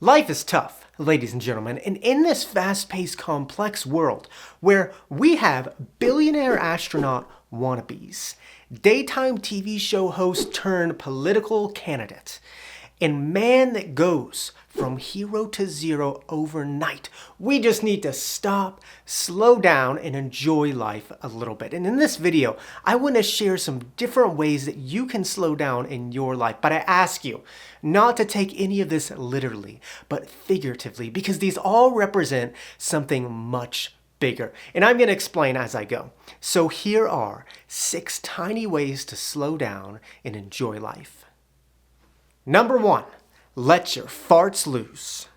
Life is tough, ladies and gentlemen, and in this fast-paced, complex world where we have billionaire astronaut wannabes, daytime TV show host turned political candidate, and man that goes from hero to zero overnight, we just need to stop, slow down, and enjoy life a little bit. And in this video, I want to share some different ways that you can slow down in your life. But I ask you not to take any of this literally, but figuratively, because these all represent something much bigger. And I'm going to explain as I go. So here are 6 tiny ways to slow down and enjoy life. Number 1, let your farts loose.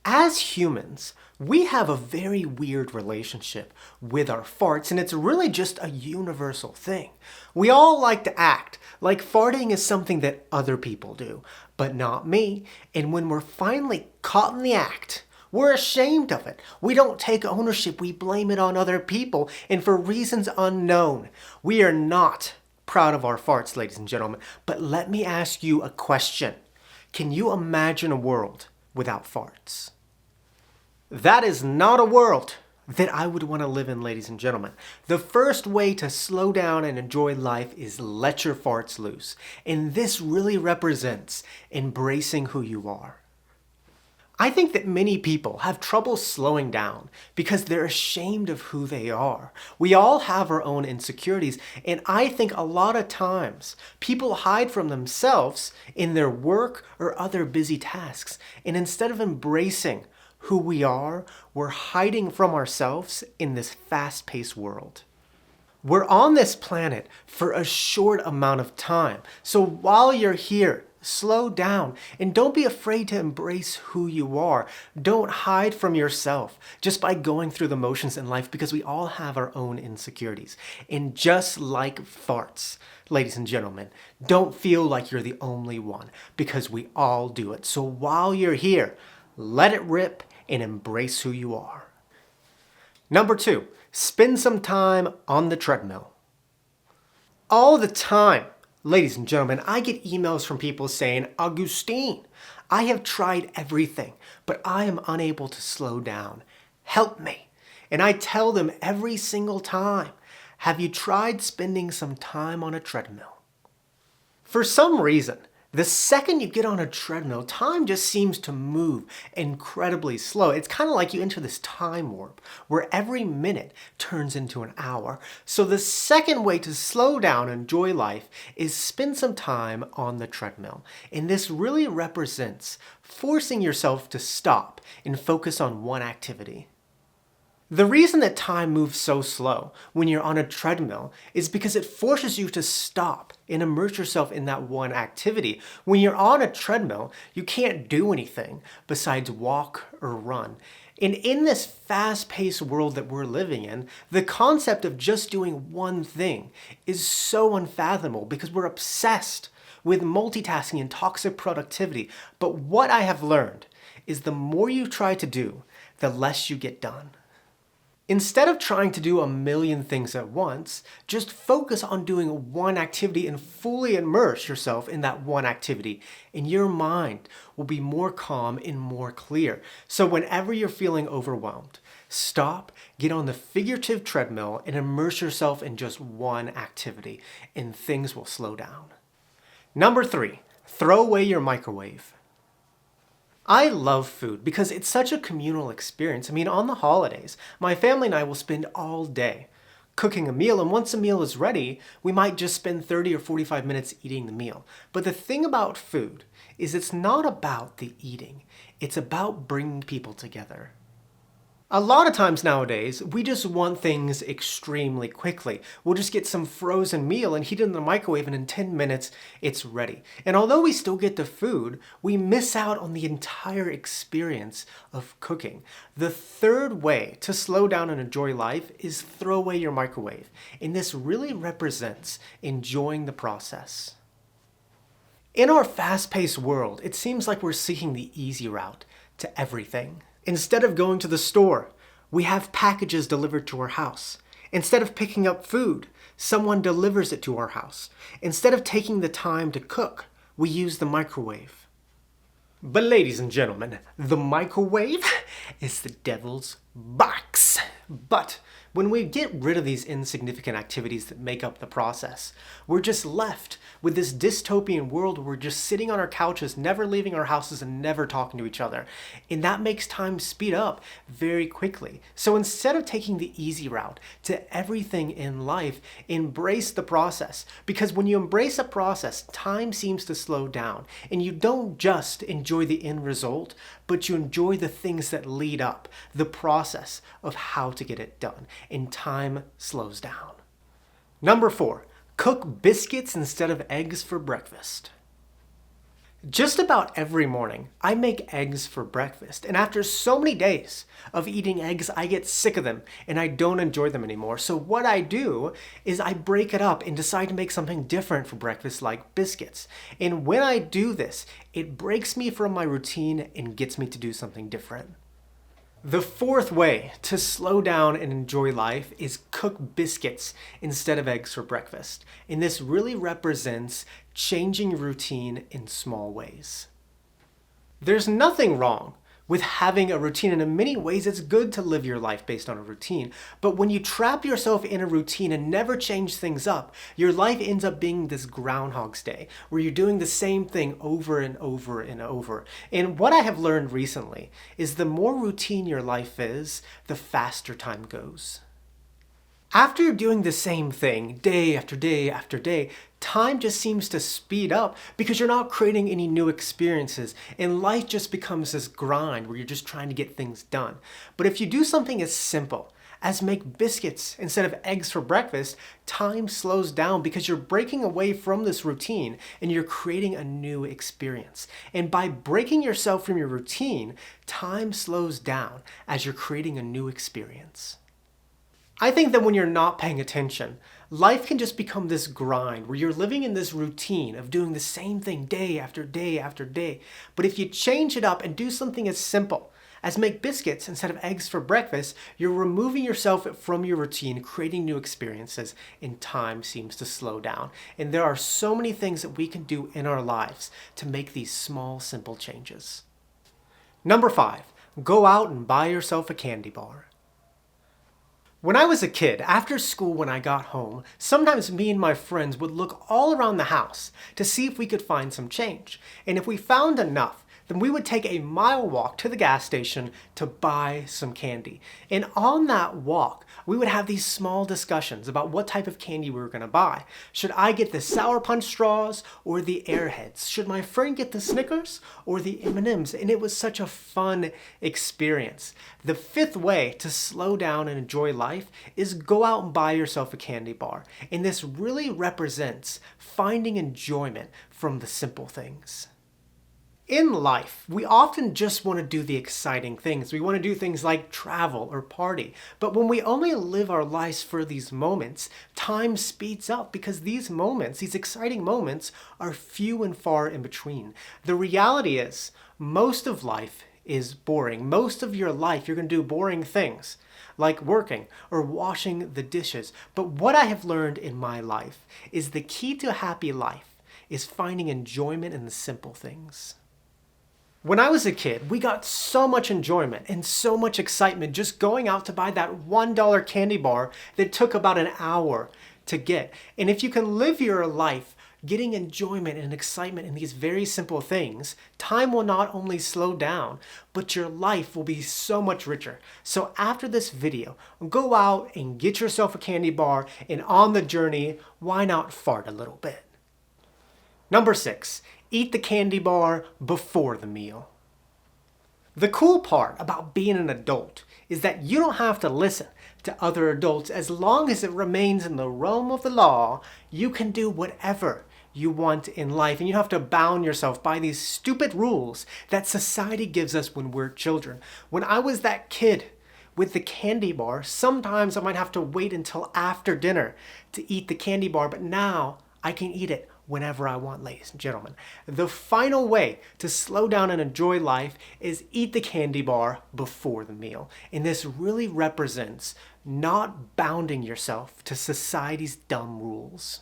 As humans, we have a very weird relationship with our farts, and it's really just a universal thing. We all like to act like farting is something that other people do, but not me. And when we're finally caught in the act, we're ashamed of it. We don't take ownership. We blame it on other people, and for reasons unknown, we are not proud of our farts, ladies and gentlemen. But let me ask you a question. Can you imagine a world without farts? That is not a world that I would want to live in, ladies and gentlemen. The first way to slow down and enjoy life is let your farts loose. And this really represents embracing who you are. I think that many people have trouble slowing down because they're ashamed of who they are. We all have our own insecurities, and I think a lot of times people hide from themselves in their work or other busy tasks. And instead of embracing who we are, we're hiding from ourselves in this fast-paced world. We're on this planet for a short amount of time. So while you're here, slow down and don't be afraid to embrace who you are. Don't hide from yourself just by going through the motions in life, because we all have our own insecurities. And just like farts, ladies and gentlemen, don't feel like you're the only one, because we all do it. So while you're here, let it rip and embrace who you are. Number 2, spend some time on the treadmill. All the time, ladies and gentlemen, I get emails from people saying, Augustine, I have tried everything, but I am unable to slow down. Help me. And I tell them every single time, have you tried spending some time on a treadmill? For some reason, the second you get on a treadmill, time just seems to move incredibly slow. It's kind of like you enter this time warp where every minute turns into an hour. So the second way to slow down and enjoy life is spend some time on the treadmill. And this really represents forcing yourself to stop and focus on one activity. The reason that time moves so slow when you're on a treadmill is because it forces you to stop and immerse yourself in that one activity. When you're on a treadmill, you can't do anything besides walk or run. And in this fast-paced world that we're living in, the concept of just doing one thing is so unfathomable because we're obsessed with multitasking and toxic productivity. But what I have learned is the more you try to do, the less you get done. Instead of trying to do a million things at once, just focus on doing one activity and fully immerse yourself in that one activity. And your mind will be more calm and more clear. So whenever you're feeling overwhelmed, stop, get on the figurative treadmill, and immerse yourself in just one activity, and things will slow down. Number 3, throw away your microwave. I love food because it's such a communal experience. I mean, on the holidays, my family and I will spend all day cooking a meal, and once a meal is ready, we might just spend 30 or 45 minutes eating the meal. But the thing about food is it's not about the eating. It's about bringing people together. A lot of times nowadays, we just want things extremely quickly. We'll just get some frozen meal and heat it in the microwave, and in 10 minutes, it's ready. And although we still get the food, we miss out on the entire experience of cooking. The third way to slow down and enjoy life is throw away your microwave. And this really represents enjoying the process. In our fast-paced world, it seems like we're seeking the easy route to everything. Instead of going to the store, we have packages delivered to our house. Instead of picking up food, someone delivers it to our house. Instead of taking the time to cook, we use the microwave. But ladies and gentlemen, the microwave is the devil's box. But when we get rid of these insignificant activities that make up the process, we're just left with this dystopian world where we're just sitting on our couches, never leaving our houses and never talking to each other. And that makes time speed up very quickly. So instead of taking the easy route to everything in life, embrace the process. Because when you embrace a process, time seems to slow down. And you don't just enjoy the end result, but you enjoy the things that lead up, the process of how to get it done. And time slows down. Number 4, cook biscuits instead of eggs for breakfast. Just about every morning, I make eggs for breakfast, and after so many days of eating eggs, I get sick of them and I don't enjoy them anymore. So what I do is I break it up and decide to make something different for breakfast, like biscuits. And when I do this, it breaks me from my routine and gets me to do something different. The fourth way to slow down and enjoy life is cook biscuits instead of eggs for breakfast. And this really represents changing your routine in small ways. There's nothing wrong with having a routine, and in many ways it's good to live your life based on a routine. But when you trap yourself in a routine and never change things up, your life ends up being this Groundhog's Day, where you're doing the same thing over and over and over. And what I have learned recently is the more routine your life is, the faster time goes. After you're doing the same thing day after day after day, time just seems to speed up because you're not creating any new experiences, and life just becomes this grind where you're just trying to get things done. But if you do something as simple as make biscuits instead of eggs for breakfast, time slows down because you're breaking away from this routine and you're creating a new experience. And by breaking yourself from your routine, time slows down as you're creating a new experience. I think that when you're not paying attention, life can just become this grind where you're living in this routine of doing the same thing day after day after day. But if you change it up and do something as simple as make biscuits instead of eggs for breakfast, you're removing yourself from your routine, creating new experiences, and time seems to slow down. And there are so many things that we can do in our lives to make these small, simple changes. Number 5, go out and buy yourself a candy bar. When I was a kid, after school when I got home, sometimes me and my friends would look all around the house to see if we could find some change. And if we found enough, then we would take a mile walk to the gas station to buy some candy. And on that walk, we would have these small discussions about what type of candy we were going to buy. Should I get the Sour Punch straws or the Airheads? Should my friend get the Snickers or the M&Ms? And it was such a fun experience. The 5th way to slow down and enjoy life is go out and buy yourself a candy bar. And this really represents finding enjoyment from the simple things. In life, we often just want to do the exciting things. We want to do things like travel or party. But when we only live our lives for these moments, time speeds up because these moments, these exciting moments, are few and far in between. The reality is, most of life is boring. Most of your life, you're going to do boring things like working or washing the dishes. But what I have learned in my life is the key to a happy life is finding enjoyment in the simple things. When I was a kid, we got so much enjoyment and so much excitement just going out to buy that $1 candy bar that took about an hour to get. And if you can live your life getting enjoyment and excitement in these very simple things, time will not only slow down, but your life will be so much richer. So after this video, go out and get yourself a candy bar, and on the journey, why not fart a little bit? Number 6, eat the candy bar before the meal. The cool part about being an adult is that you don't have to listen to other adults. As long as it remains in the realm of the law, you can do whatever you want in life, and you don't have to bound yourself by these stupid rules that society gives us when we're children. When I was that kid with the candy bar, sometimes I might have to wait until after dinner to eat the candy bar, but now I can eat it whenever I want, ladies and gentlemen. The final way to slow down and enjoy life is eat the candy bar before the meal. And this really represents not bounding yourself to society's dumb rules.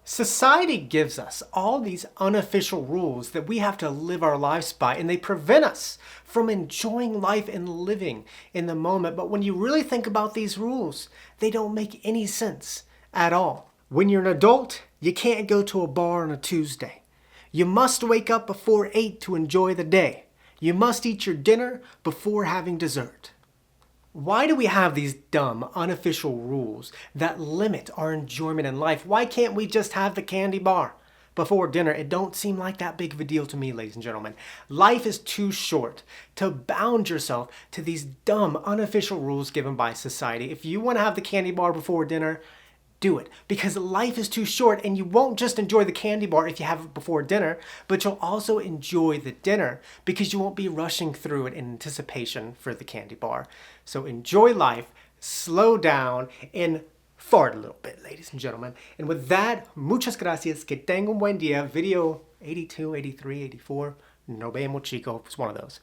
Society gives us all these unofficial rules that we have to live our lives by, and they prevent us from enjoying life and living in the moment. But when you really think about these rules, they don't make any sense at all. When you're an adult, you can't go to a bar on a Tuesday. You must wake up before 8 to enjoy the day. You must eat your dinner before having dessert. Why do we have these dumb, unofficial rules that limit our enjoyment in life? Why can't we just have the candy bar before dinner? It don't seem like that big of a deal to me, ladies and gentlemen. Life is too short to bound yourself to these dumb, unofficial rules given by society. If you want to have the candy bar before dinner, do it, because life is too short, and you won't just enjoy the candy bar if you have it before dinner, but you'll also enjoy the dinner because you won't be rushing through it in anticipation for the candy bar. So enjoy life, slow down, and fart a little bit, ladies and gentlemen. And with that, muchas gracias, que tenga un buen día. Video 82, 83, 84, no vemos chico, it's one of those.